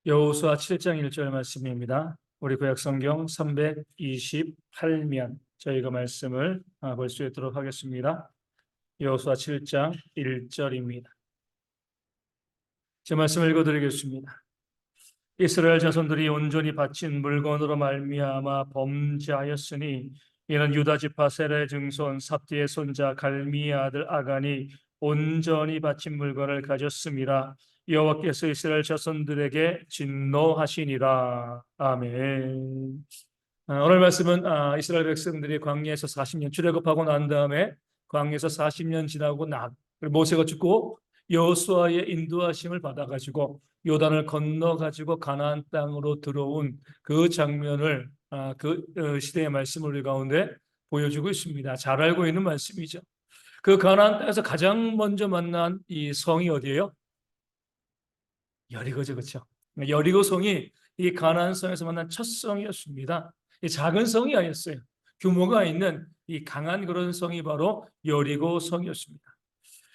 여호수아 7장 1절 말씀입니다. 우리 구약성경 328면 저희가 말씀을 볼 수 있도록 하겠습니다. 여호수아 7장 1절입니다. 제 말씀을 읽어드리겠습니다. 이스라엘 자손들이 온전히 바친 물건으로 말미암아 범죄하였으니 이는 유다 지파 세레 증손 삽디의 손자 갈미의 아들 아간이 온전히 바친 물건을 가졌음이라. 여호와께서 이스라엘 자손들에게 진노하시니라. 아멘. 오늘 말씀은 이스라엘 백성들이 광야에서 40년 출애굽하고 난 다음에 광야에서 40년 지나고 모세가 죽고 여호수아의 인도하심을 받아가지고 요단을 건너가지고 가나안 땅으로 들어온 그 장면을 시대의 말씀을 우리 가운데 보여주고 있습니다. 잘 알고 있는 말씀이죠. 그 가나안 땅에서 가장 먼저 만난 이 성이 어디예요? 여리고죠, 그렇죠? 여리고 성이 이 가나안 성에서 만난 첫 성이었습니다. 이 작은 성이 아니었어요. 규모가 있는 이 강한 그런 성이 바로 여리고 성이었습니다.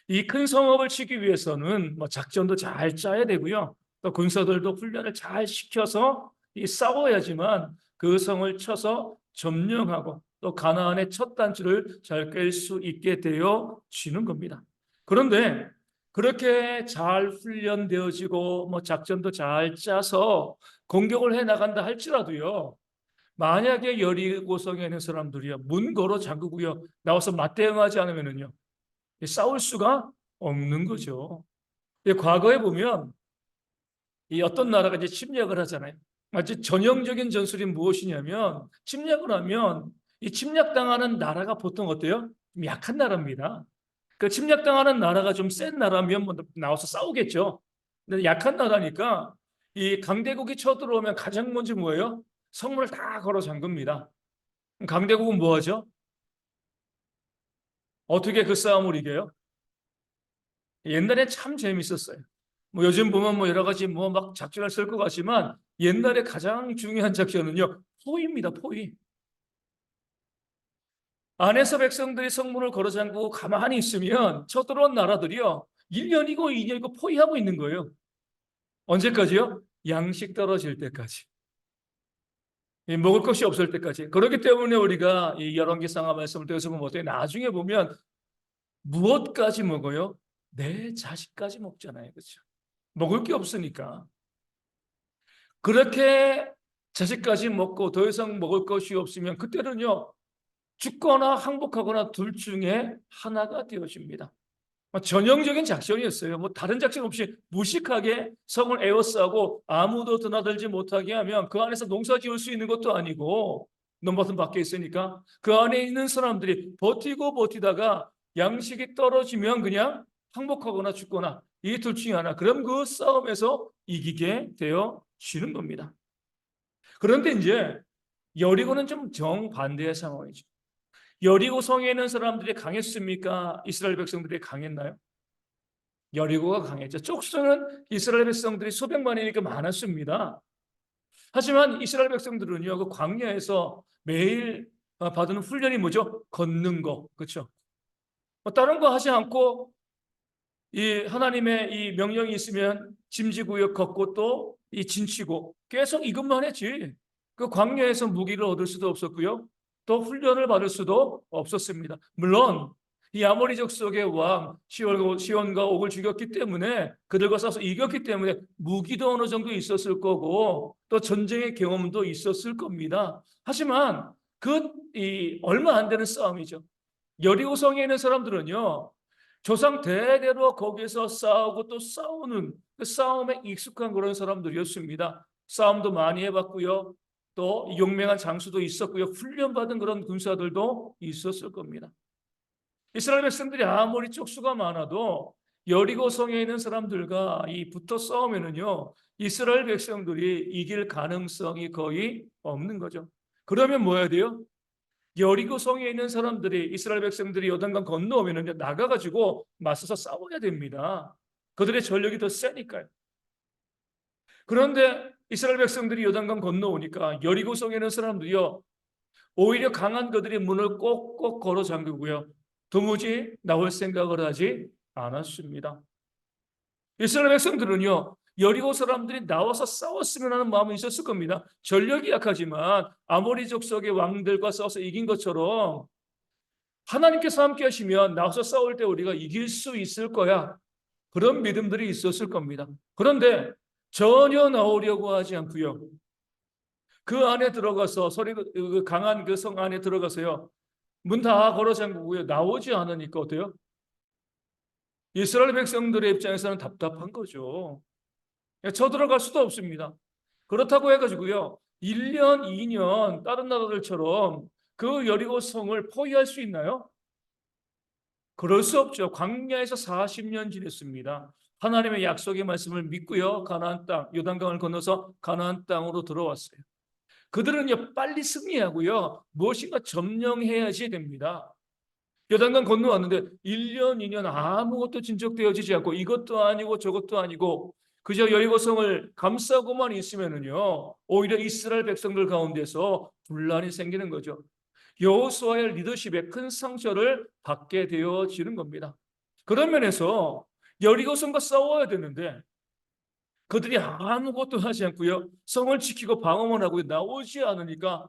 이 큰 성읍을 치기 위해서는 작전도 잘 짜야 되고요. 또 군사들도 훈련을 잘 시켜서 싸워야지만 그 성을 쳐서 점령하고 또 가나안의 첫 단추를 잘 꿰 수 있게 되어지는 겁니다. 그런데 그렇게 잘 훈련되어지고 작전도 잘 짜서 공격을 해 나간다 할지라도요. 만약에 여리고성에 있는 사람들이요 문 걸어 잠그고요 나와서 맞대응하지 않으면은요 싸울 수가 없는 거죠. 과거에 보면 이 어떤 나라가 이제 침략을 하잖아요. 마치 전형적인 전술이 무엇이냐면 침략을 하면 이 침략당하는 나라가 보통 어때요? 좀 약한 나라입니다. 그 침략당하는 나라가 좀 센 나라면 나와서 싸우겠죠. 근데 약한 나라니까 이 강대국이 쳐들어오면 가장 먼저 뭐예요? 성문을 다 걸어 잠깁니다. 강대국은 뭐 하죠? 어떻게 그 싸움을 이겨요? 옛날에 참 재밌었어요. 요즘 보면 여러 가지 막 작전을 쓸 것 같지만 옛날에 가장 중요한 작전은요, 포위입니다, 포위. 안에서 백성들이 성문을 걸어 잠그고 가만히 있으면 쳐들어온 나라들이요, 1년이고 2년이고 포위하고 있는 거예요. 언제까지요? 양식 떨어질 때까지. 먹을 것이 없을 때까지. 그렇기 때문에 우리가 이 열왕기상하 말씀을 통해서 보면 어때요? 나중에 보면 무엇까지 먹어요? 내 자식까지 먹잖아요. 그렇죠? 먹을 게 없으니까. 그렇게 자식까지 먹고 더 이상 먹을 것이 없으면 그때는요, 죽거나 항복하거나 둘 중에 하나가 되어집니다. 전형적인 작전이었어요. 다른 작전 없이 무식하게 성을 에워싸고 아무도 드나들지 못하게 하면 그 안에서 농사 지을 수 있는 것도 아니고 넘버튼 밖에 있으니까 그 안에 있는 사람들이 버티고 버티다가 양식이 떨어지면 그냥 항복하거나 죽거나 이 둘 중에 하나. 그럼 그 싸움에서 이기게 되어지는 겁니다. 그런데 이제 여리고는 좀 정반대의 상황이죠. 여리고 성에 있는 사람들이 강했습니까? 이스라엘 백성들이 강했나요? 여리고가 강했죠. 족수는 이스라엘 백성들이 수백만이니까 많았습니다. 하지만 이스라엘 백성들은요, 그 광야에서 매일 받은 훈련이 뭐죠? 걷는 거, 그렇죠? 다른 거 하지 않고 이 하나님의 이 명령이 있으면 짐지구역 걷고 또 이 진치고 계속 이것만 했지. 그 광야에서 무기를 얻을 수도 없었고요. 또 훈련을 받을 수도 없었습니다. 물론 이 아모리 족속의 왕 시온과 옥을 죽였기 때문에 그들과 싸워서 이겼기 때문에 무기도 어느 정도 있었을 거고 또 전쟁의 경험도 있었을 겁니다. 하지만 얼마 안 되는 싸움이죠. 여리고성에 있는 사람들은요, 조상 대대로 거기서 싸우고 또 싸우는 그 싸움에 익숙한 그런 사람들이었습니다. 싸움도 많이 해봤고요. 또 용맹한 장수도 있었고요. 훈련받은 그런 군사들도 있었을 겁니다. 이스라엘 백성들이 아무리 쪽수가 많아도 여리고 성에 있는 사람들과 붙어 싸우면은요, 이스라엘 백성들이 이길 가능성이 거의 없는 거죠. 그러면 뭐 해야 돼요? 여리고 성에 있는 사람들이 이스라엘 백성들이 요단강 건너오면 나가가지고 맞서서 싸워야 됩니다. 그들의 전력이 더 세니까요. 그런데 이스라엘 백성들이 요단강 건너오니까 여리고 성에 있는 사람들이요, 오히려 강한 그들이 문을 꼭꼭 걸어 잠그고요, 도무지 나올 생각을 하지 않았습니다. 이스라엘 백성들은요, 여리고 사람들이 나와서 싸웠으면 하는 마음이 있었을 겁니다. 전력이 약하지만 아모리 족속의 왕들과 싸워서 이긴 것처럼 하나님께서 함께 하시면 나와서 싸울 때 우리가 이길 수 있을 거야. 그런 믿음들이 있었을 겁니다. 그런데 전혀 나오려고 하지 않고요. 그 안에 들어가서 그 강한 그 성 안에 들어가서요. 문 다 걸어 잠그고요. 나오지 않으니까 어때요? 이스라엘 백성들의 입장에서는 답답한 거죠. 쳐들어갈 수도 없습니다. 그렇다고 해가지고요. 1년, 2년 다른 나라들처럼 그 여리고 성을 포위할 수 있나요? 그럴 수 없죠. 광야에서 40년 지냈습니다. 하나님의 약속의 말씀을 믿고요. 가나안 땅, 요단강을 건너서 가나안 땅으로 들어왔어요. 그들은요, 빨리 승리하고요. 무엇인가 점령해야지 됩니다. 요단강 건너왔는데 1년, 2년 아무것도 진척되어지지 않고 이것도 아니고 저것도 아니고 그저 여리고성을 감싸고만 있으면은요, 오히려 이스라엘 백성들 가운데서 분란이 생기는 거죠. 여호수아의 리더십에 큰 상처를 받게 되어지는 겁니다. 그런 면에서 여리고성과 싸워야 되는데 그들이 아무것도 하지 않고요, 성을 지키고 방어만 하고 나오지 않으니까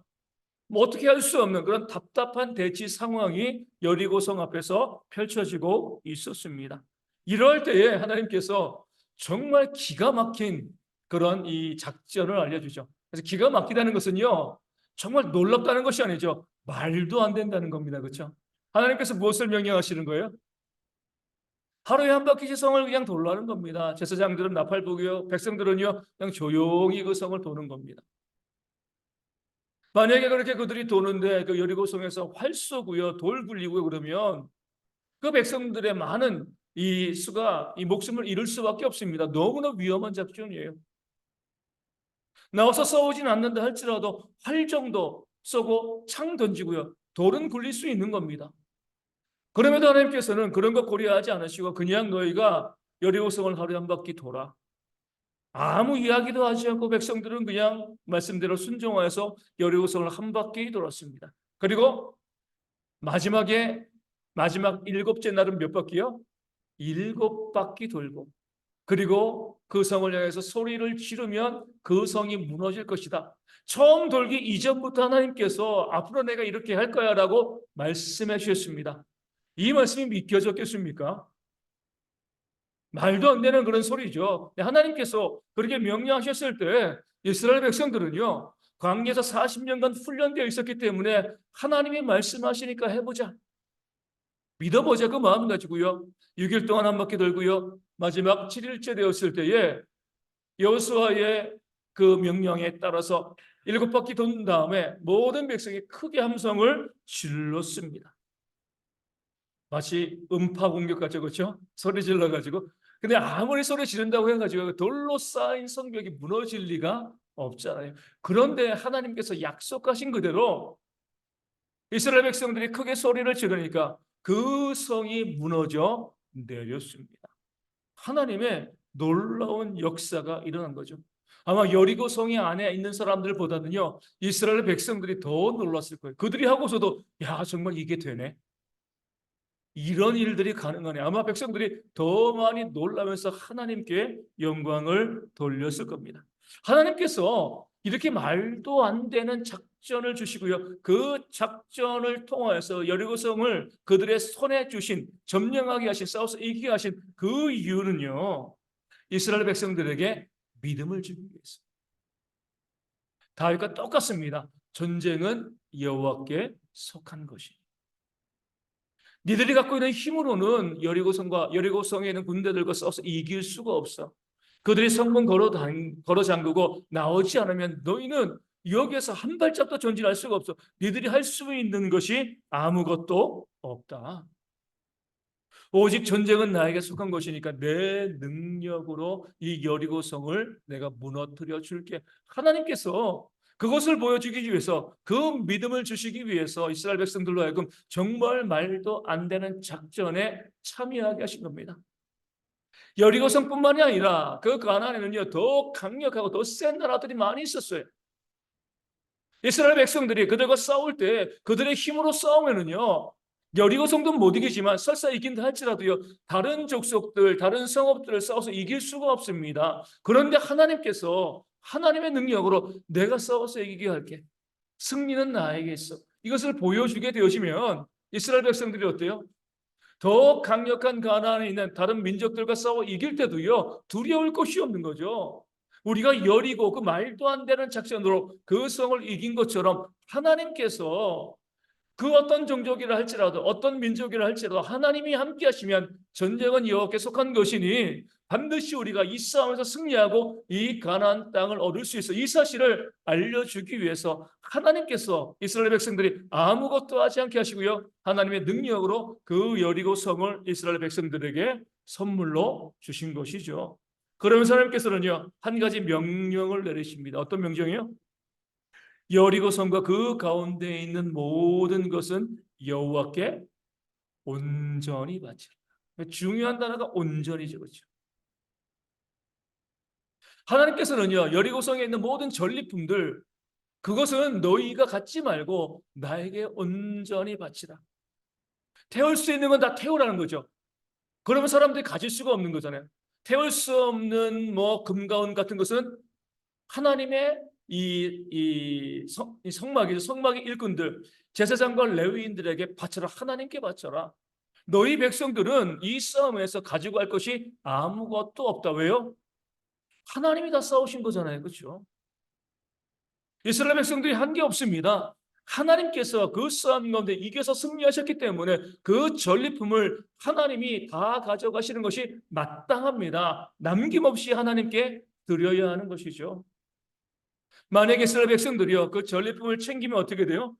뭐 어떻게 할 수 없는 그런 답답한 대치 상황이 여리고성 앞에서 펼쳐지고 있었습니다. 이럴 때에 하나님께서 정말 기가 막힌 그런 이 작전을 알려주죠. 그래서 기가 막히다는 것은요, 정말 놀랍다는 것이 아니죠. 말도 안 된다는 겁니다. 그렇죠? 하나님께서 무엇을 명령하시는 거예요? 하루에 한 바퀴씩 성을 그냥 돌라는 겁니다. 제사장들은 나팔 불고요, 백성들은요 그냥 조용히 그 성을 도는 겁니다. 만약에 그렇게 그들이 도는데 그 여리고성에서 활 쏘고요, 돌 굴리고 그러면 그 백성들의 많은 이 수가 이 목숨을 잃을 수밖에 없습니다. 너무나 위험한 작전이에요. 나와서 싸우진 않는다 할지라도 활 정도 쏘고 창 던지고요, 돌은 굴릴 수 있는 겁니다. 그럼에도 하나님께서는 그런 거 고려하지 않으시고 그냥 너희가 여리고성을 하루에 한 바퀴 돌아. 아무 이야기도 하지 않고 백성들은 그냥 말씀대로 순종하여서 여리고성을 한 바퀴 돌았습니다. 그리고 마지막 일곱째 날은 몇 바퀴요? 7바퀴 돌고, 그리고 그 성을 향해서 소리를 지르면 그 성이 무너질 것이다. 처음 돌기 이전부터 하나님께서 앞으로 내가 이렇게 할 거야 라고 말씀해 주셨습니다. 이 말씀이 믿겨졌겠습니까? 말도 안 되는 그런 소리죠. 하나님께서 그렇게 명령하셨을 때 이스라엘 백성들은요, 광야에서 40년간 훈련되어 있었기 때문에 하나님이 말씀하시니까 해보자, 믿어보자 그 마음 가지고요, 6일 동안 한 바퀴 돌고요, 마지막 7일째 되었을 때에 여호수아의 그 명령에 따라서 7바퀴 돈 다음에 모든 백성이 크게 함성을 질렀습니다. 마치 음파 공격 같죠, 그렇죠? 소리 질러가지고. 근데 아무리 소리 지른다고 해가지고 돌로 쌓인 성벽이 무너질 리가 없잖아요. 그런데 하나님께서 약속하신 그대로 이스라엘 백성들이 크게 소리를 지르니까 그 성이 무너져 내렸습니다. 하나님의 놀라운 역사가 일어난 거죠. 아마 여리고 성이 안에 있는 사람들보다는요, 이스라엘 백성들이 더 놀랐을 거예요. 그들이 하고서도 야, 정말 이게 되네, 이런 일들이 가능하네. 아마 백성들이 더 많이 놀라면서 하나님께 영광을 돌렸을 겁니다. 하나님께서 이렇게 말도 안 되는 작전을 주시고요, 그 작전을 통하여서 여리고성을 그들의 손에 주신, 점령하게 하신, 싸워서 이기게 하신 그 이유는요, 이스라엘 백성들에게 믿음을 주기 위해서. 다윗과 똑같습니다. 전쟁은 여호와께 속한 것이. 니들이 갖고 있는 힘으로는 여리고성에 있는 군대들과 싸워서 이길 수가 없어. 그들이 성문 걸어 잠그고 나오지 않으면 너희는 여기에서 한 발짝도 전진할 수가 없어. 니들이 할 수 있는 것이 아무것도 없다. 오직 전쟁은 나에게 속한 것이니까 내 능력으로 이 여리고성을 내가 무너뜨려 줄게. 하나님께서 그것을 보여주기 위해서, 그 믿음을 주시기 위해서 이스라엘 백성들로 하여금 정말 말도 안 되는 작전에 참여하게 하신 겁니다. 여리고성뿐만이 아니라 그 가나안에는요, 더 강력하고 더 센 나라들이 많이 있었어요. 이스라엘 백성들이 그들과 싸울 때 그들의 힘으로 싸우면은요, 여리고 성도는 못 이기지만 설사 이긴다 할지라도요, 다른 족속들, 다른 성읍들을 싸워서 이길 수가 없습니다. 그런데 하나님께서 하나님의 능력으로 내가 싸워서 이기게 할게. 승리는 나에게 있어. 이것을 보여주게 되어지면 이스라엘 백성들이 어때요? 더 강력한 가나안에 있는 다른 민족들과 싸워 이길 때도요, 두려울 것이 없는 거죠. 우리가 여리고 그 말도 안 되는 작전으로 그 성을 이긴 것처럼 하나님께서 그 어떤 종족이라 할지라도 어떤 민족이라 할지라도 하나님이 함께 하시면 전쟁은 여호와께 속한 것이니 반드시 우리가 이 싸움에서 승리하고 이 가나안 땅을 얻을 수 있어. 이 사실을 알려주기 위해서 하나님께서 이스라엘 백성들이 아무것도 하지 않게 하시고요, 하나님의 능력으로 그 여리고 성을 이스라엘 백성들에게 선물로 주신 것이죠. 그러면서 하나님께서는요, 한 가지 명령을 내리십니다. 어떤 명령이요? 여리고 성과 그 가운데 있는 모든 것은 여호와께 온전히 바치라. 중요한 단어가 온전이죠, 그렇죠? 하나님께서는요, 여리고 성에 있는 모든 전리품들, 그것은 너희가 갖지 말고 나에게 온전히 바치라. 태울 수 있는 건 다 태우라는 거죠. 그러면 사람들이 가질 수가 없는 거잖아요. 태울 수 없는 뭐 금가운 같은 것은 하나님의 이 성막이죠. 성막의 일꾼들, 제사장과 레위인들에게 바쳐라. 하나님께 바쳐라. 너희 백성들은 이 싸움에서 가지고 갈 것이 아무것도 없다. 왜요? 하나님이 다 싸우신 거잖아요. 그렇죠? 이스라엘 백성들이 한 게 없습니다. 하나님께서 그 싸움 가운데 이겨서 승리하셨기 때문에 그 전리품을 하나님이 다 가져가시는 것이 마땅합니다. 남김없이 하나님께 드려야 하는 것이죠. 만약에 이스라엘 백성들이요, 그 전리품을 챙기면 어떻게 돼요?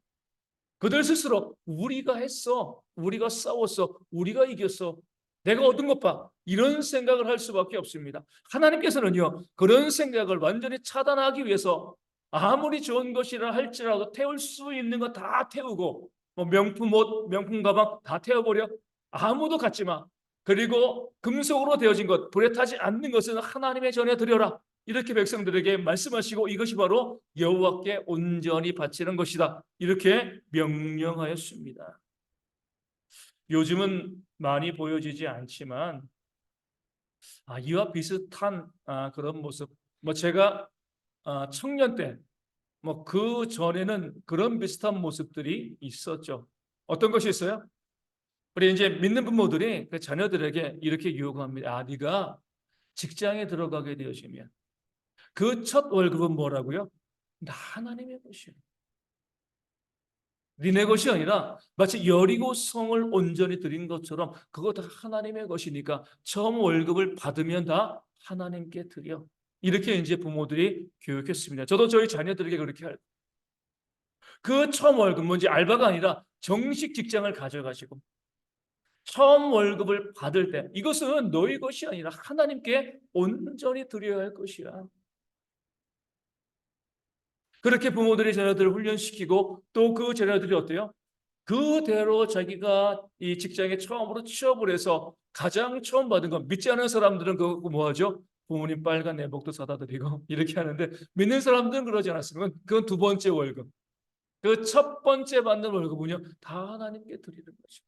그들 스스로 우리가 했어, 우리가 싸웠어, 우리가 이겼어, 내가 얻은 것 봐, 이런 생각을 할 수밖에 없습니다. 하나님께서는요, 그런 생각을 완전히 차단하기 위해서 아무리 좋은 것이라 할지라도 태울 수 있는 거 다 태우고, 뭐 명품 옷, 명품 가방 다 태워버려. 아무도 갖지 마. 그리고 금속으로 되어진 것, 불에 타지 않는 것은 하나님의 전에 드려라. 이렇게 백성들에게 말씀하시고, 이것이 바로 여호와께 온전히 바치는 것이다, 이렇게 명령하였습니다. 요즘은 많이 보여지지 않지만 이와 비슷한 그런 모습, 뭐 제가 청년 때, 뭐 그 전에는 그런 비슷한 모습들이 있었죠. 어떤 것이 있어요? 우리 이제 믿는 부모들이 그 자녀들에게 이렇게 요구합니다. 네가 직장에 들어가게 되어지면 그 첫 월급은 뭐라고요? 나 하나님의 것이요. 니네 것이 아니라 마치 여리고 성을 온전히 드린 것처럼 그것도 하나님의 것이니까 처음 월급을 받으면 다 하나님께 드려. 이렇게 이제 부모들이 교육했습니다. 저도 저희 자녀들에게 그렇게 할. 그 처음 월급, 뭔지 알바가 아니라 정식 직장을 가져가시고 처음 월급을 받을 때 이것은 너희 것이 아니라 하나님께 온전히 드려야 할 것이야. 그렇게 부모들이 자녀들을 훈련시키고 또 그 자녀들이 어때요? 그대로 자기가 이 직장에 처음으로 취업을 해서 가장 처음 받은 건, 믿지 않은 사람들은 그거 뭐 하죠? 부모님 빨간 내복도 사다 드리고 이렇게 하는데, 믿는 사람들은 그러지 않았으면 그건 두 번째 월급. 그 첫 번째 받는 월급은요, 다 하나님께 드리는 거죠.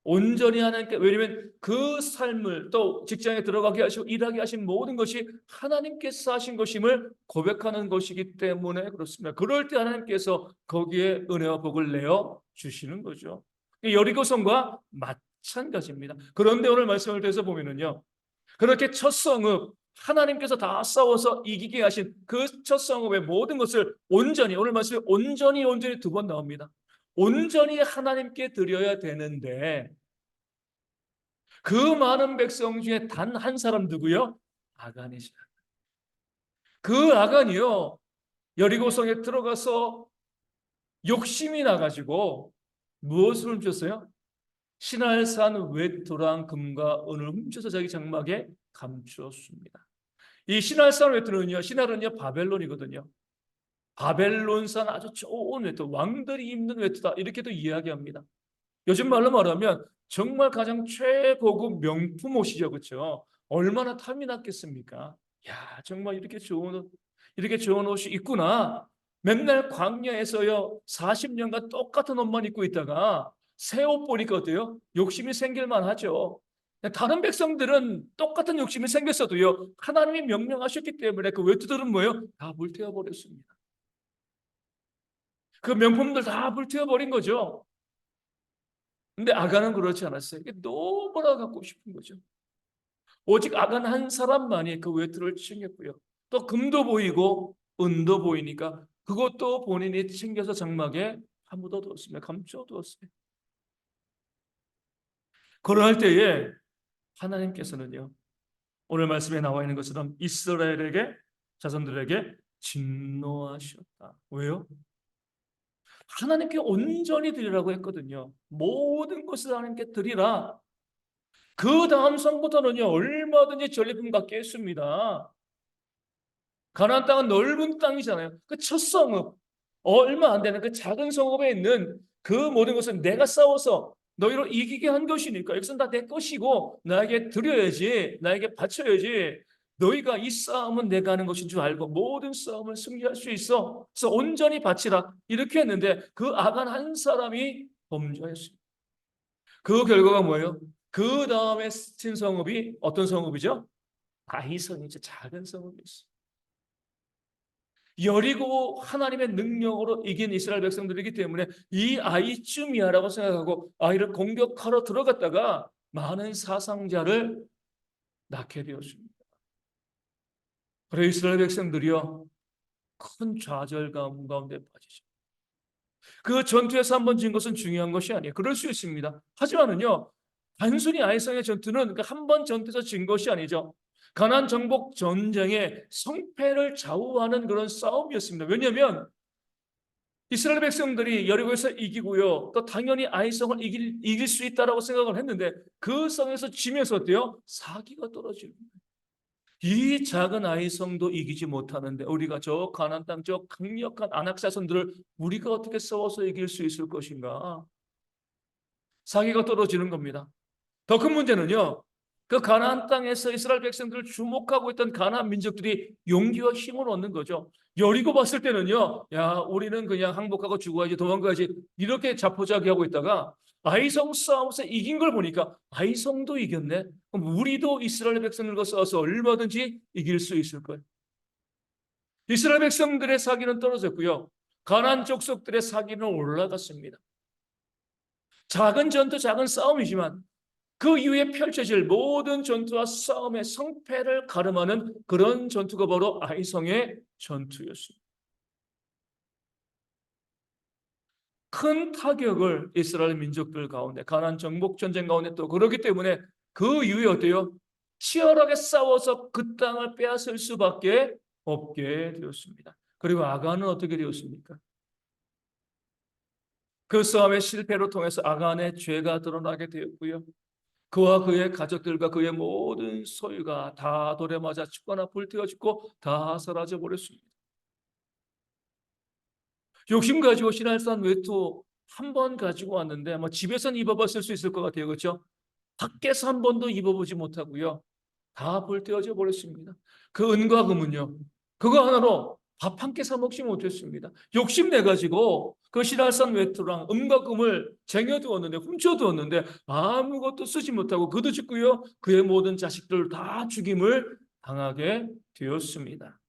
온전히 하나님께. 왜냐하면 그 삶을 또 직장에 들어가게 하시고 일하게 하신 모든 것이 하나님께서 하신 것임을 고백하는 것이기 때문에 그렇습니다. 그럴 때 하나님께서 거기에 은혜와 복을 내어 주시는 거죠. 여리고성과 마찬가지입니다. 그런데 오늘 말씀을 통해서 보면은요, 그렇게 첫 성읍, 하나님께서 다 싸워서 이기게 하신 그 첫 성읍의 모든 것을 온전히, 오늘 말씀에 온전히 두 번 나옵니다. 온전히 하나님께 드려야 되는데 그 많은 백성 중에 단 한 사람 누구요? 아간이죠. 그 아간이요, 여리고성에 들어가서 욕심이 나가지고 무엇을 훔쳤어요? 시날산 외투랑 금과 은을 훔쳐서 자기 장막에 감추었습니다. 이 시날산 외투는요, 시날은요 바벨론이거든요. 바벨론산 아주 좋은 외투, 왕들이 입는 외투다, 이렇게도 이야기합니다. 요즘 말로 말하면 정말 가장 최고급 명품 옷이죠, 그렇죠? 얼마나 탐이 났겠습니까? 야, 정말 이렇게 좋은 옷, 이렇게 좋은 옷이 있구나. 맨날 광야에서요 40년간 똑같은 옷만 입고 있다가 새 옷 보니까 어때요? 욕심이 생길만 하죠. 다른 백성들은 똑같은 욕심이 생겼어도요, 하나님이 명령하셨기 때문에 그 외투들은 뭐예요? 다 불태워 버렸습니다. 그 명품들 다 불태워 버린 거죠. 근데 아간은 그렇지 않았어요. 이게 너무나 갖고 싶은 거죠. 오직 아간 한 사람만이 그 외투를 챙겼고요. 또 금도 보이고 은도 보이니까 그것도 본인이 챙겨서 장막에 파묻어 두었습니다. 감춰 두었어요. 그럴 때에 하나님께서는요, 오늘 말씀에 나와 있는 것처럼 이스라엘에게, 자손들에게 진노하셨다. 왜요? 하나님께 온전히 드리라고 했거든요. 모든 것을 하나님께 드리라. 그 다음 성부터는요, 얼마든지 전리품 갖게 했습니다. 가나안 땅은 넓은 땅이잖아요. 그 첫 성읍, 얼마 안 되는 그 작은 성읍에 있는 그 모든 것은 내가 싸워서 너희를 이기게 한 것이니까 이것은 다 내 것이고 나에게 드려야지, 나에게 바쳐야지. 너희가 이 싸움은 내가 하는 것인 줄 알고 모든 싸움을 승리할 수 있어. 그래서 온전히 바치라. 이렇게 했는데 그 아간 한 사람이 범죄했습니다. 그 결과가 뭐예요? 그 다음에 친 성읍이 어떤 성읍이죠? 아이성이죠. 작은 성읍이었어요. 여리고 하나님의 능력으로 이긴 이스라엘 백성들이기 때문에 이 아이쯤이야라고 생각하고 아이를 공격하러 들어갔다가 많은 사상자를 낳게 되었습니다. 그래 이스라엘 백성들이요, 큰 좌절감 가운데 빠지죠. 그 전투에서 한번 진 것은 중요한 것이 아니에요. 그럴 수 있습니다. 하지만은요, 단순히 아이성의 전투는 한 번 전투에서 진 것이 아니죠. 가나안 정복 전쟁의 성패를 좌우하는 그런 싸움이었습니다. 왜냐하면 이스라엘 백성들이 여리고에서 이기고요, 또 당연히 아이성을 이길 수 있다라고 생각을 했는데 그 성에서 지면서 어때요? 사기가 떨어지는 거예요. 이 작은 아이성도 이기지 못하는데 우리가 저 가나안 땅 저 강력한 아낙 자손들을 우리가 어떻게 싸워서 이길 수 있을 것인가? 사기가 떨어지는 겁니다. 더 큰 문제는요, 그 가나안 땅에서 이스라엘 백성들을 주목하고 있던 가나안 민족들이 용기와 힘을 얻는 거죠. 여리고 봤을 때는요, 야, 우리는 그냥 항복하고 죽어야지, 도망가야지, 이렇게 자포자기하고 있다가 아이성 싸움에서 이긴 걸 보니까 아이성도 이겼네. 그럼 우리도 이스라엘 백성들과 싸워서 얼마든지 이길 수 있을 거예요. 이스라엘 백성들의 사기는 떨어졌고요, 가나안 족속들의 사기는 올라갔습니다. 작은 전투, 작은 싸움이지만 그 이후에 펼쳐질 모든 전투와 싸움의 성패를 가름하는 그런 전투가 바로 아이성의 전투였습니다. 큰 타격을 이스라엘 민족들 가운데, 가나안 정복 전쟁 가운데 또 그렇기 때문에 그 이후에 어때요? 치열하게 싸워서 그 땅을 빼앗을 수밖에 없게 되었습니다. 그리고 아간은 어떻게 되었습니까? 그 싸움의 실패로 통해서 아간의 죄가 드러나게 되었고요, 그와 그의 가족들과 그의 모든 소유가 다 돌에 맞아 죽거나 불태워 죽고 다 사라져 버렸습니다. 욕심 가지고 신할산 외투 한 번 가지고 왔는데 뭐 집에선 입어봤을 수 있을 것 같아요. 그렇죠? 밖에서 한 번도 입어보지 못하고요, 다 불태워져 버렸습니다. 그 은과 금은요, 그거 하나로 밥 한 끼 사 먹지 못했습니다. 욕심내 가지고 그 신할산 외투랑 은과 금을 쟁여두었는데, 훔쳐두었는데 아무것도 쓰지 못하고 그도 죽고요, 그의 모든 자식들 다 죽임을 당하게 되었습니다.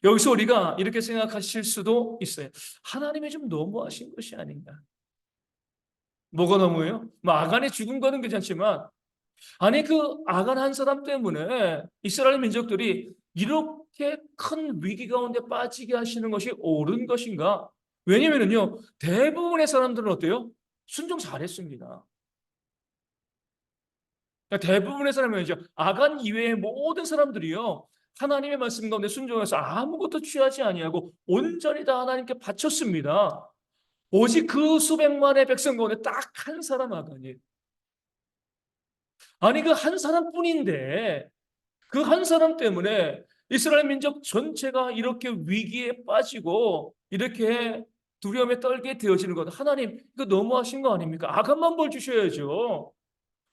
여기서 우리가 이렇게 생각하실 수도 있어요. 하나님이 좀 너무하신 것이 아닌가. 뭐가 너무해요? 뭐 아간의 죽은 거는 괜찮지만, 아니 그 아간 한 사람 때문에 이스라엘 민족들이 이렇게 큰 위기 가운데 빠지게 하시는 것이 옳은 것인가? 왜냐면은요, 대부분의 사람들은 어때요? 순종 잘했습니다. 그러니까 대부분의 사람은요, 아간 이외의 모든 사람들이요, 하나님의 말씀 가운데 순종해서 아무것도 취하지 아니하고 온전히 다 하나님께 바쳤습니다. 오직 그 수백만의 백성 가운데 딱 한 사람 아간이에요. 아니 그 한 사람뿐인데 그 한 사람 때문에 이스라엘 민족 전체가 이렇게 위기에 빠지고 이렇게 두려움에 떨게 되어지는 것, 하나님 이거 너무하신 거 아닙니까? 아간만 벌 주셔야죠.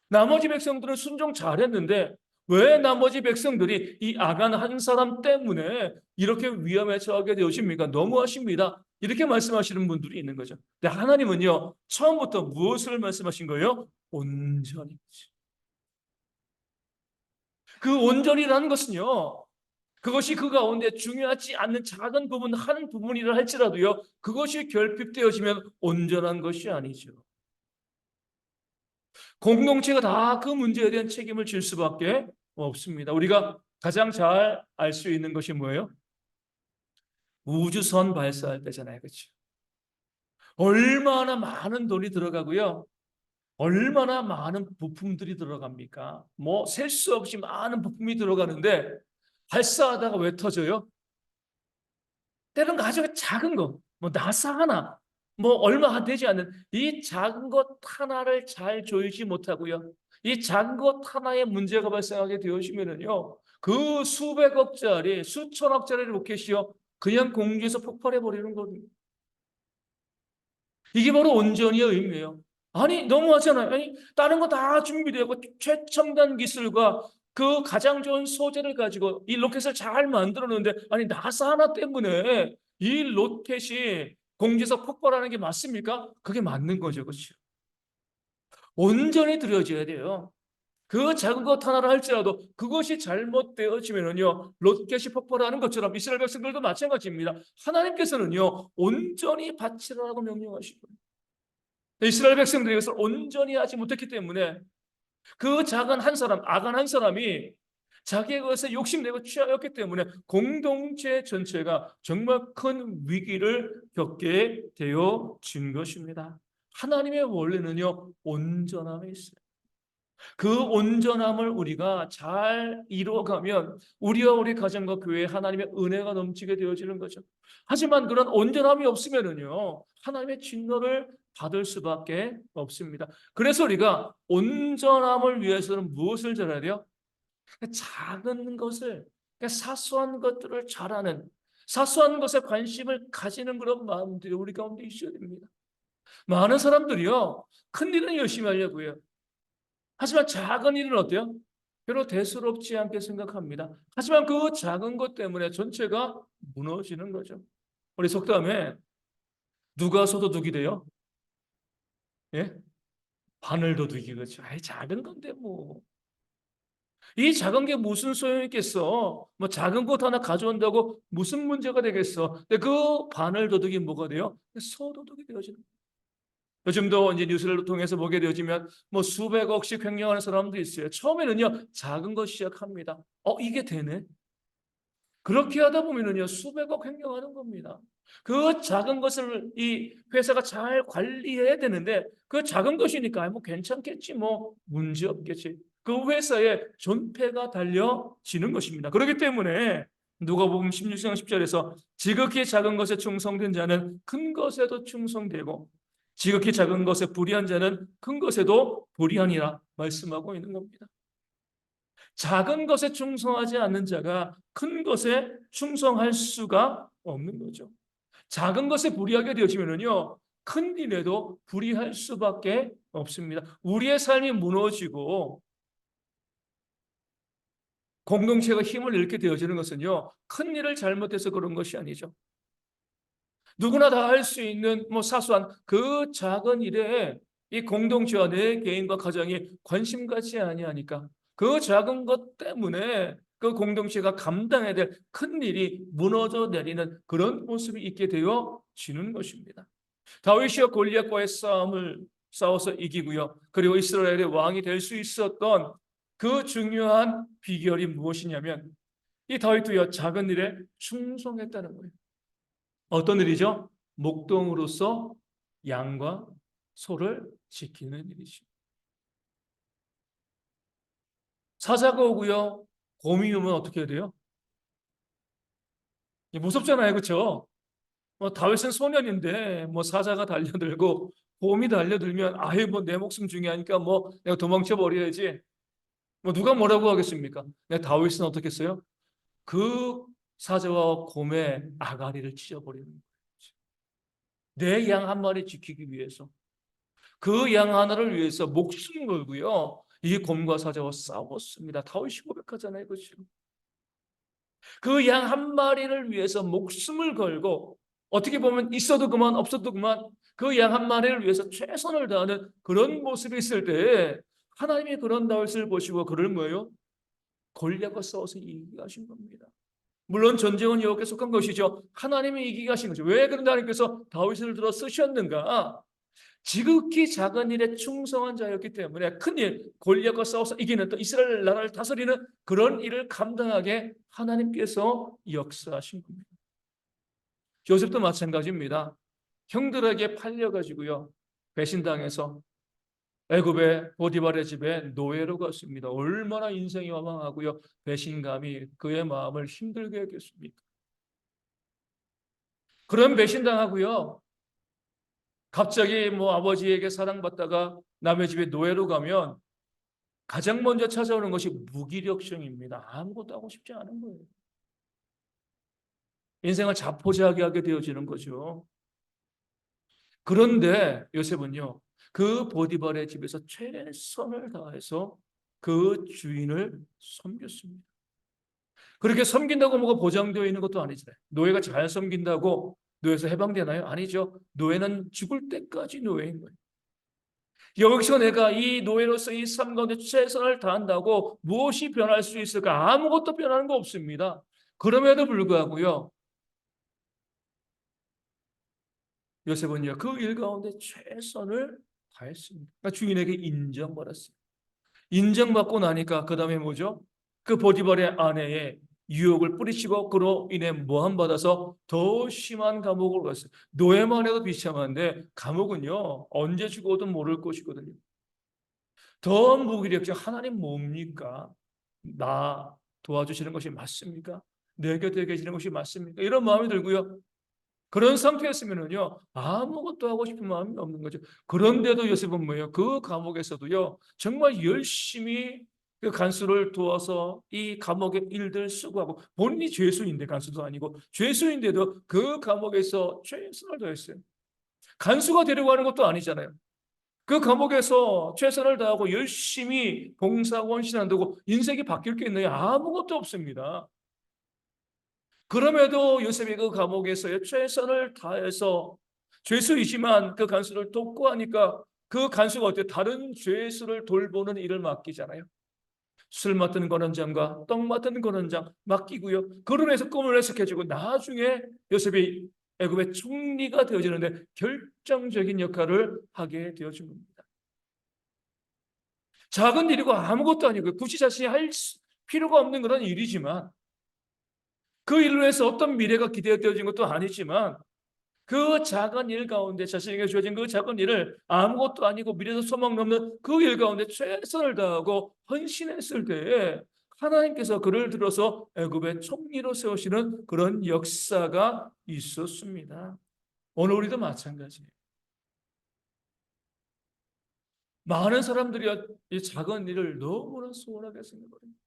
나머지 백성들은 순종 잘했는데 왜 나머지 백성들이 이 아간 한 사람 때문에 이렇게 위험에 처하게 되어집니까? 너무하십니다. 이렇게 말씀하시는 분들이 있는 거죠. 근데 하나님은요, 처음부터 무엇을 말씀하신 거예요? 온전히. 그 온전이라는 것은요, 그것이 그 가운데 중요하지 않는 작은 부분, 한 부분이라 할지라도요, 그것이 결핍되어지면 온전한 것이 아니죠. 공동체가 다 그 문제에 대한 책임을 질 수밖에 없습니다. 우리가 가장 잘 알 수 있는 것이 뭐예요? 우주선 발사할 때잖아요. 그렇죠? 얼마나 많은 돈이 들어가고요. 얼마나 많은 부품들이 들어갑니까? 뭐 셀 수 없이 많은 부품이 들어가는데 발사하다가 왜 터져요? 때론 아주 작은 거, 뭐 나사 하나, 뭐 얼마 되지 않는 이 작은 것 하나를 잘 조이지 못하고요. 이 작은 것 하나에 문제가 발생하게 되어지면은요, 그 수백억짜리, 수천억짜리 로켓이요, 그냥 공중에서 폭발해 버리는 겁니다. 이게 바로 온전히의 의미예요. 아니, 너무하잖아요. 아니, 다른 거 다 준비되고 최첨단 기술과 그 가장 좋은 소재를 가지고 이 로켓을 잘 만들었는데, 아니, 나사 하나 때문에 이 로켓이 공중에서 폭발하는 게 맞습니까? 그게 맞는 거죠. 그렇죠? 온전히 들여져야 돼요. 그 작은 것 하나를 할지라도 그것이 잘못되어지면은요, 로켓이 폭발하는 것처럼 이스라엘 백성들도 마찬가지입니다. 하나님께서는요, 온전히 바치라고 명령하시고 이스라엘 백성들이 이것을 온전히 하지 못했기 때문에 그 작은 한 사람, 악한 한 사람이 자기의 것에 욕심내고 취하였기 때문에 공동체 전체가 정말 큰 위기를 겪게 되어진 것입니다. 하나님의 원리는요, 온전함에 있어요. 그 온전함을 우리가 잘 이루어가면 우리와 우리 가정과 교회에 하나님의 은혜가 넘치게 되어지는 거죠. 하지만 그런 온전함이 없으면은요, 하나님의 진노를 받을 수밖에 없습니다. 그래서 우리가 온전함을 위해서는 무엇을 잘해야 돼요? 작은 것을, 사소한 것들을 잘하는, 사소한 것에 관심을 가지는 그런 마음들이 우리 가운데 있어야 됩니다. 많은 사람들이요, 큰 일은 열심히 하려고 해요. 하지만 작은 일은 어때요? 별로 대수롭지 않게 생각합니다. 하지만 그 작은 것 때문에 전체가 무너지는 거죠. 우리 속담에 누가 소도둑이 돼요? 예? 바늘도둑이 그렇죠. 아이 작은 건데 뭐. 이 작은 게 무슨 소용이 있겠어? 뭐 작은 것 하나 가져온다고 무슨 문제가 되겠어? 근데 그 바늘도둑이 뭐가 돼요? 소도둑이 되어지는 거예요. 요즘도 이제 뉴스를 통해서 보게 되어지면 뭐 수백억씩 횡령하는 사람도 있어요. 처음에는요, 작은 것 시작합니다. 이게 되네? 그렇게 하다 보면은요, 수백억 횡령하는 겁니다. 그 작은 것을 이 회사가 잘 관리해야 되는데, 그 작은 것이니까, 뭐 괜찮겠지, 뭐 문제 없겠지. 그 회사에 존폐가 달려지는 것입니다. 그렇기 때문에 누가복음 16장 10절에서 지극히 작은 것에 충성된 자는 큰 것에도 충성되고 지극히 작은 것에 불의한 자는 큰 것에도 불의하니라 말씀하고 있는 겁니다. 작은 것에 충성하지 않는 자가 큰 것에 충성할 수가 없는 거죠. 작은 것에 불의하게 되어지면요, 큰 일에도 불의할 수밖에 없습니다. 우리의 삶이 무너지고 공동체가 힘을 잃게 되어지는 것은요, 큰 일을 잘못해서 그런 것이 아니죠. 누구나 다 할 수 있는 뭐 사소한 그 작은 일에 이 공동체와 내 개인과 가정이 관심 갖지 아니하니까 그 작은 것 때문에 그 공동체가 감당해야 될 큰 일이 무너져 내리는 그런 모습이 있게 되어지는 것입니다. 다윗이요 골리앗과의 싸움을 싸워서 이기고요. 그리고 이스라엘의 왕이 될 수 있었던 그 중요한 비결이 무엇이냐면 이 다윗도요 작은 일에 충성했다는 거예요. 어떤 일이죠? 목동으로서 양과 소를 지키는 일이죠. 사자가 오고요. 곰이 오면 어떻게 해야 돼요? 무섭잖아요. 그렇죠? 다윗은 소년인데 뭐 사자가 달려들고 곰이 달려들면 아예 뭐 내 목숨 중요하니까 뭐 내가 도망쳐 버려야지. 뭐 누가 뭐라고 하겠습니까? 근데 다윗은 어떻게 했어요? 그 사자와 곰의 아가리를 찢어버리는 거예요. 내 양 한 마리 지키기 위해서. 그 양 하나를 위해서 목숨 걸고요. 이 곰과 사자와 싸웠습니다. 다윗이 고백하잖아요. 그렇죠? 그 양 한 마리를 위해서 목숨을 걸고 어떻게 보면 있어도 그만 없어도 그만 그 양 한 마리를 위해서 최선을 다하는 그런 모습이 있을 때 하나님이 그런 다윗을 보시고 그를 뭐예요? 골리앗과 싸워서 이기게 하신 겁니다. 물론 전쟁은 여호와께 속한 것이죠. 하나님이 이기게 하신 거죠. 왜 그런데 하나님께서 다윗을 들어 쓰셨는가? 지극히 작은 일에 충성한 자였기 때문에 큰일 골리앗과 싸워서 이기는 또 이스라엘 나라를 다스리는 그런 일을 감당하게 하나님께서 역사하신 겁니다. 요셉도 마찬가지입니다. 형들에게 팔려가지고요 배신당해서 애굽의 보디발의 집에 노예로 갔습니다. 얼마나 인생이 허망하고요 배신감이 그의 마음을 힘들게 했겠습니까? 그런 배신당하고요 갑자기 뭐 아버지에게 사랑받다가 남의 집에 노예로 가면 가장 먼저 찾아오는 것이 무기력증입니다. 아무것도 하고 싶지 않은 거예요. 인생을 자포자기하게 되어지는 거죠. 그런데 요셉은요, 그 보디발의 집에서 최선을 다해서 그 주인을 섬겼습니다. 그렇게 섬긴다고 뭐가 보장되어 있는 것도 아니잖아요. 노예가 잘 섬긴다고 노예에서 해방되나요? 아니죠. 노예는 죽을 때까지 노예인 거예요. 여기서 내가 이 노예로서 이 삶 가운데 최선을 다한다고 무엇이 변할 수 있을까? 아무것도 변하는 거 없습니다. 그럼에도 불구하고요, 요셉은요, 그 일 가운데 최선을 다했습니다. 그러니까 주인에게 인정받았어요. 인정받고 나니까 그 다음에 뭐죠? 그 보디발의 아내의 유혹을 뿌리치고 그로 인해 모함받아서 더 심한 감옥으로 갔어요. 노예만 해도 비참한데 감옥은요 언제 죽어도 모를 것이거든요. 더 무기력증 하나님 뭡니까? 나 도와주시는 것이 맞습니까? 내 곁에 계시는 것이 맞습니까? 이런 마음이 들고요. 그런 상태였으면은요 아무것도 하고 싶은 마음이 없는 거죠. 그런데도 요셉은 뭐예요? 그 감옥에서도요 정말 열심히 그 간수를 도와서 이 감옥의 일들 수고하고 본인이 죄수인데 간수도 아니고 죄수인데도 그 감옥에서 최선을 다했어요. 간수가 데려가는 것도 아니잖아요. 그 감옥에서 최선을 다하고 열심히 봉사하고 헌신한다고 인생이 바뀔 게 있나요? 아무것도 없습니다. 그럼에도 요셉이 그 감옥에서 최선을 다해서 죄수이지만 그 간수를 돕고 하니까 그 간수가 어때요? 다른 죄수를 돌보는 일을 맡기잖아요. 술 맡은 권원장과 떡 맡은 권원장 맡기고요. 그로 해서 꿈을 해석해주고 나중에 요셉이 애굽의 총리가 되어지는데 결정적인 역할을 하게 되어진 겁니다. 작은 일이고 아무것도 아니고 굳이 자신이 할 필요가 없는 그런 일이지만 그 일로 해서 어떤 미래가 기대되어진 것도 아니지만 그 작은 일 가운데 자신에게 주어진 그 작은 일을 아무것도 아니고 미래도 소망 없는 그 일 가운데 최선을 다하고 헌신했을 때에 하나님께서 그를 들어서 애굽의 총리로 세우시는 그런 역사가 있었습니다. 오늘 우리도 마찬가지예요. 많은 사람들이 이 작은 일을 너무나 소원하게 생각합니다.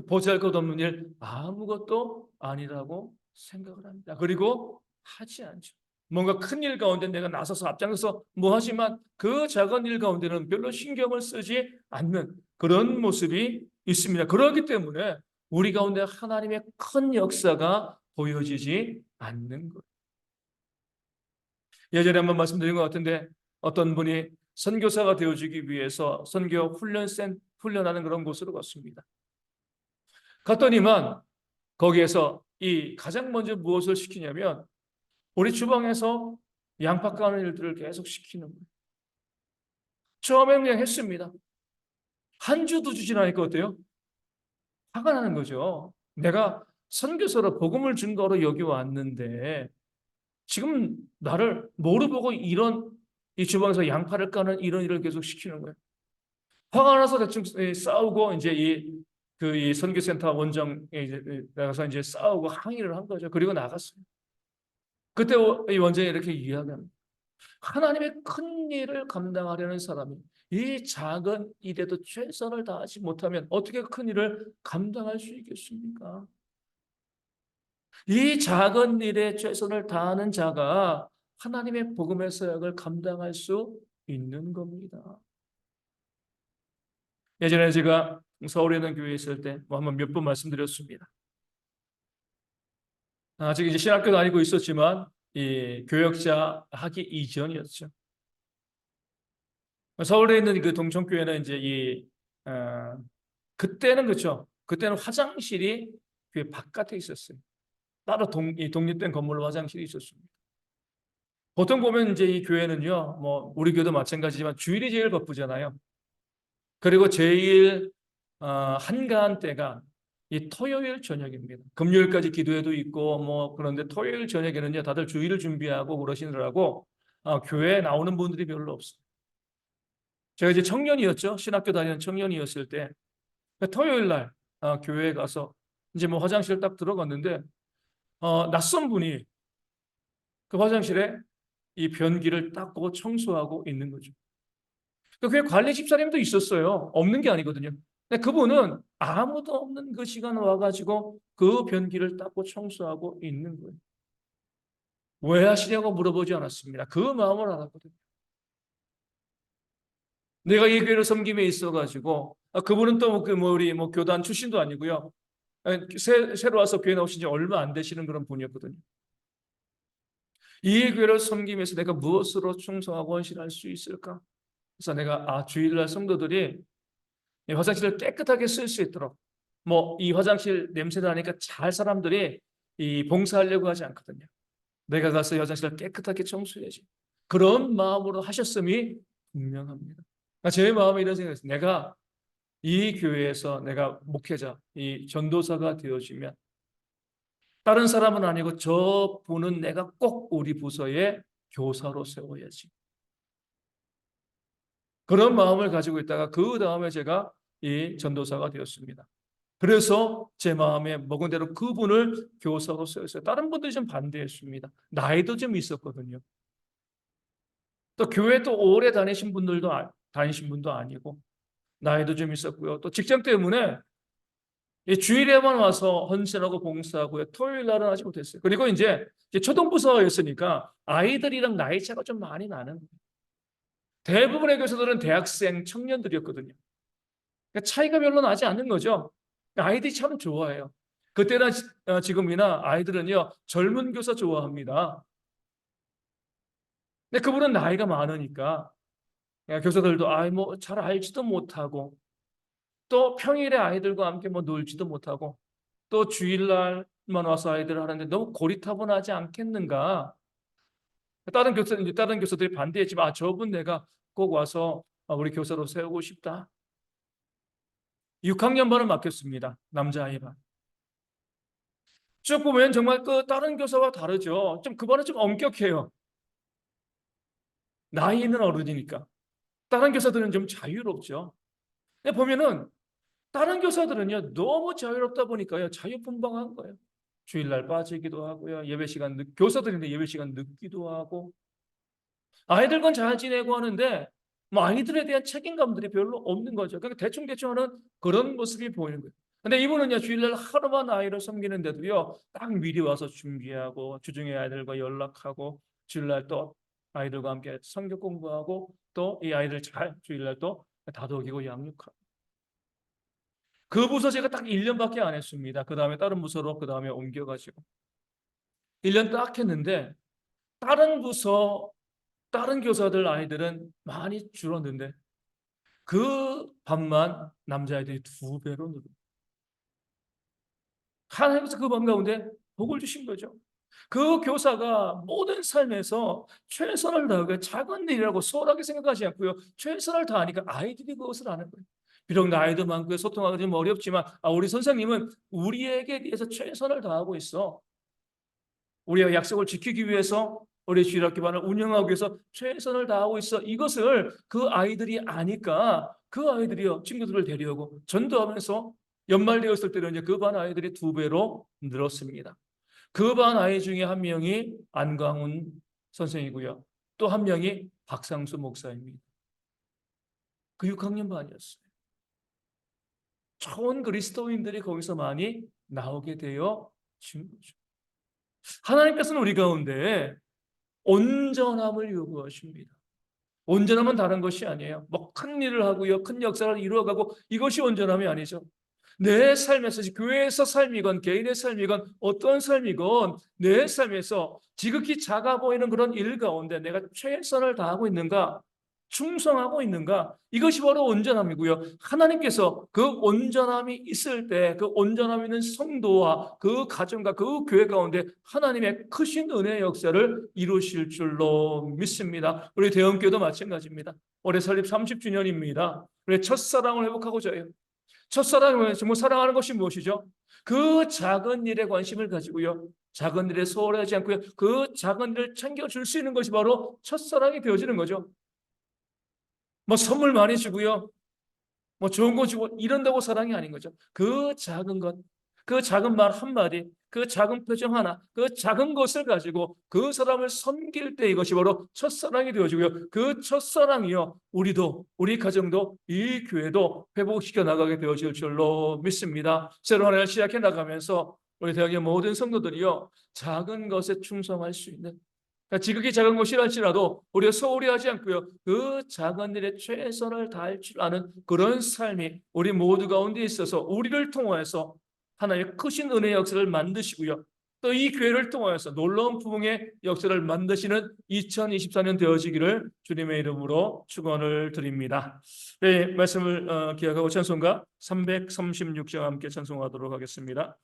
보잘것없는 일 아무것도 아니라고 생각을 합니다. 그리고 하지 않죠. 뭔가 큰 일 가운데 내가 나서서 앞장서서 뭐 하지만 그 작은 일 가운데는 별로 신경을 쓰지 않는 그런 모습이 있습니다. 그렇기 때문에 우리 가운데 하나님의 큰 역사가 보여지지 않는 것. 예전에 한번 말씀드린 것 같은데 어떤 분이 선교사가 되어주기 위해서 선교 훈련하는 그런 곳으로 갔습니다. 갔더니만 거기에서 이 가장 먼저 무엇을 시키냐면 우리 주방에서 양파 까는 일들을 계속 시키는 거예요. 처음엔 그냥 했습니다. 한 주도 주지 않으니까 어때요? 화가 나는 거죠. 내가 선교사로 복음을 증거로 여기 왔는데 지금 나를 뭐로 보고 이런 이 주방에서 양파를 까는 이런 일을 계속 시키는 거예요. 화가 나서 대충 싸우고 이제 이 선교센터 원장에 이제 나가서 이제 싸우고 항의를 한 거죠. 그리고 나갔어요. 그때 이 원장이 이렇게 이야기합니다. 하나님의 큰 일을 감당하려는 사람이 이 작은 일에도 최선을 다하지 못하면 어떻게 큰 일을 감당할 수 있겠습니까? 이 작은 일에 최선을 다하는 자가 하나님의 복음의 사역을 감당할 수 있는 겁니다. 예전에 제가 서울에 있는 교회에 있을 때 한번 몇 번 말씀드렸습니다. 아직 이제 신학교 다니고 있었지만 이 교역자 하기 이전이었죠. 서울에 있는 그 동천교회는 이제 어, 그때는 그렇죠. 그때는 화장실이 교회 바깥에 있었어요. 따로 이 독립된 건물로 화장실이 있었습니다. 보통 보면 이제 이 교회는요, 뭐 우리 교도 마찬가지지만 주일이 제일 바쁘잖아요. 그리고 제일 한가한 때가 이 토요일 저녁입니다. 금요일까지 기도회도 있고 뭐 그런데 토요일 저녁에는요, 다들 주일을 준비하고 그러시느라고 교회에 나오는 분들이 별로 없어요. 제가 이제 청년이었죠. 신학교 다니는 청년이었을 때 토요일 날 교회에 가서 이제 뭐 화장실 딱 들어갔는데 낯선 분이 그 화장실에 이 변기를 닦고 청소하고 있는 거죠. 그 교회 관리 집사님도 있었어요. 없는 게 아니거든요. 근데 그분은 아무도 없는 그 시간 와가지고 그 변기를 닦고 청소하고 있는 거예요. 왜 하시냐고 물어보지 않았습니다. 그 마음을 알았거든요. 내가 이 교회를 섬김에 있어가지고 그분은 또 그 뭐 우리 뭐 교단 출신도 아니고요. 새로 와서 교회 나오신 지 얼마 안 되시는 그런 분이었거든요. 이 교회를 섬김에서 내가 무엇으로 충성하고 헌신할 수 있을까? 그래서 내가 주일날 성도들이 이 화장실을 깨끗하게 쓸 수 있도록 뭐 이 화장실 냄새 나니까 잘 사람들이 이 봉사하려고 하지 않거든요. 내가 가서 이 화장실을 깨끗하게 청소해야지. 그런 마음으로 하셨음이 분명합니다. 제 마음에 이런 생각이 있어요. 내가 이 교회에서 내가 목회자, 이 전도사가 되어지면 다른 사람은 아니고 저 분은 내가 꼭 우리 부서에 교사로 세워야지. 그런 마음을 가지고 있다가 그 다음에 제가 이 전도사가 되었습니다. 그래서 제 마음에 먹은 대로 그분을 교사로 세웠어요. 다른 분들이 좀 반대했습니다. 나이도 좀 있었거든요. 또 교회 또 오래 다니신 분도 아니고 나이도 좀 있었고요. 또 직장 때문에 이 주일에만 와서 헌신하고 봉사하고요. 토요일 날은 하지 못했어요. 그리고 이제 초등부서였으니까 아이들이랑 나이 차가 좀 많이 나는 거예요. 대부분의 교사들은 대학생 청년들이었거든요. 그러니까 차이가 별로 나지 않는 거죠. 아이들이 참 좋아해요. 그때나 지금이나 아이들은요 젊은 교사 좋아합니다. 근데 그분은 나이가 많으니까 교사들도 뭐 잘 알지도 못하고 또 평일에 아이들과 함께 뭐 놀지도 못하고 또 주일날만 와서 아이들을 하는데 너무 고리타분하지 않겠는가? 다른 교사들이 반대했지만 저분 내가 꼭 와서 우리 교사로 세우고 싶다. 6학년 반을 맡겼습니다. 남자아이반. 쭉 보면 정말 그 다른 교사와 다르죠. 좀 그 반은 좀 엄격해요. 나이 있는 어른이니까. 다른 교사들은 좀 자유롭죠. 근데 보면은 다른 교사들은요 너무 자유롭다 보니까요 자유분방한 거예요. 주일날 빠지기도 하고요. 교사들인데 예배 시간 늦기도 하고 아이들과 잘 지내고 하는데 뭐 아이들에 대한 책임감들이 별로 없는 거죠. 그러니까 대충대충 하는 그런 모습이 보이는 거예요. 근데 이분은요 주일날 하루만 아이를 섬기는데도요 딱 미리 와서 준비하고 주중에 아이들과 연락하고 주일날 또 아이들과 함께 성경 공부하고 또 이 아이들 잘 주일날 또 다독이고 양육하고 그 부서 제가 딱 1년밖에 안 했습니다. 그 다음에 다른 부서로 그 다음에 옮겨가지고 1년 딱 했는데 다른 부서 다른 교사들 아이들은 많이 줄었는데 그 반만 남자아이들이 2배로 늘어. 하나님께서 그 반 가운데 복을 주신 거죠. 그 교사가 모든 삶에서 최선을 다하고 작은 일이라고 소홀하게 생각하지 않고요. 최선을 다하니까 아이들이 그것을 아는 거예요. 비록 나이도 많고 소통하기 좀 어렵지만 우리 선생님은 우리에게 대해서 최선을 다하고 있어. 우리의 약속을 지키기 위해서 우리 주일학교반을 운영하기 위해서 최선을 다하고 있어. 이것을 그 아이들이 아니까 그 아이들이요 친구들을 데려오고 전도하면서 연말 되었을 때는 이제 그 반 아이들이 2배로 늘었습니다. 그 반 아이 중에 한 명이 안광훈 선생이고요. 또 한 명이 박상수 목사입니다. 그 6학년 반이었어요. 좋은 그리스도인들이 거기서 많이 나오게 되어 진 거죠. 하나님께서는 우리 가운데 온전함을 요구하십니다. 온전함은 다른 것이 아니에요. 뭐 큰 일을 하고요, 큰 역사를 이루어가고 이것이 온전함이 아니죠. 내 삶에서, 교회에서 삶이건 개인의 삶이건 어떤 삶이건 내 삶에서 지극히 작아 보이는 그런 일 가운데 내가 최선을 다하고 있는가, 충성하고 있는가, 이것이 바로 온전함이고요. 하나님께서 그 온전함이 있을 때 그 온전함 있는 성도와 그 가정과 그 교회 가운데 하나님의 크신 은혜의 역사를 이루실 줄로 믿습니다. 우리 대형교도 마찬가지입니다. 올해 설립 30주년입니다. 우리 첫사랑을 회복하고자 해요. 첫사랑은 정말 사랑하는 것이 무엇이죠? 그 작은 일에 관심을 가지고요. 작은 일에 소홀하지 않고요. 그 작은 일을 챙겨줄 수 있는 것이 바로 첫사랑이 되어지는 거죠. 뭐 선물 많이 주고요. 뭐 좋은 거 주고 이런다고 사랑이 아닌 거죠. 그 작은 것, 그 작은 말 한마디, 그 작은 표정 하나, 그 작은 것을 가지고 그 사람을 섬길 때 이것이 바로 첫사랑이 되어지고요. 그 첫사랑이요. 우리도, 우리 가정도, 이 교회도 회복시켜 나가게 되어질 줄로 믿습니다. 새로운 한 해를 시작해 나가면서 우리 대학의 모든 성도들이요. 작은 것에 충성할 수 있는, 그러니까 지극히 작은 것이라 할지라도 우리가 소홀히 하지 않고요. 그 작은 일에 최선을 다할 줄 아는 그런 삶이 우리 모두 가운데 있어서 우리를 통하여서 하나님의 크신 은혜의 역사를 만드시고요. 또 이 교회를 통하여서 놀라운 부흥의 역사를 만드시는 2024년 되어지기를 주님의 이름으로 축원을 드립니다. 네, 말씀을 기억하고 찬송가 336장 함께 찬송하도록 하겠습니다.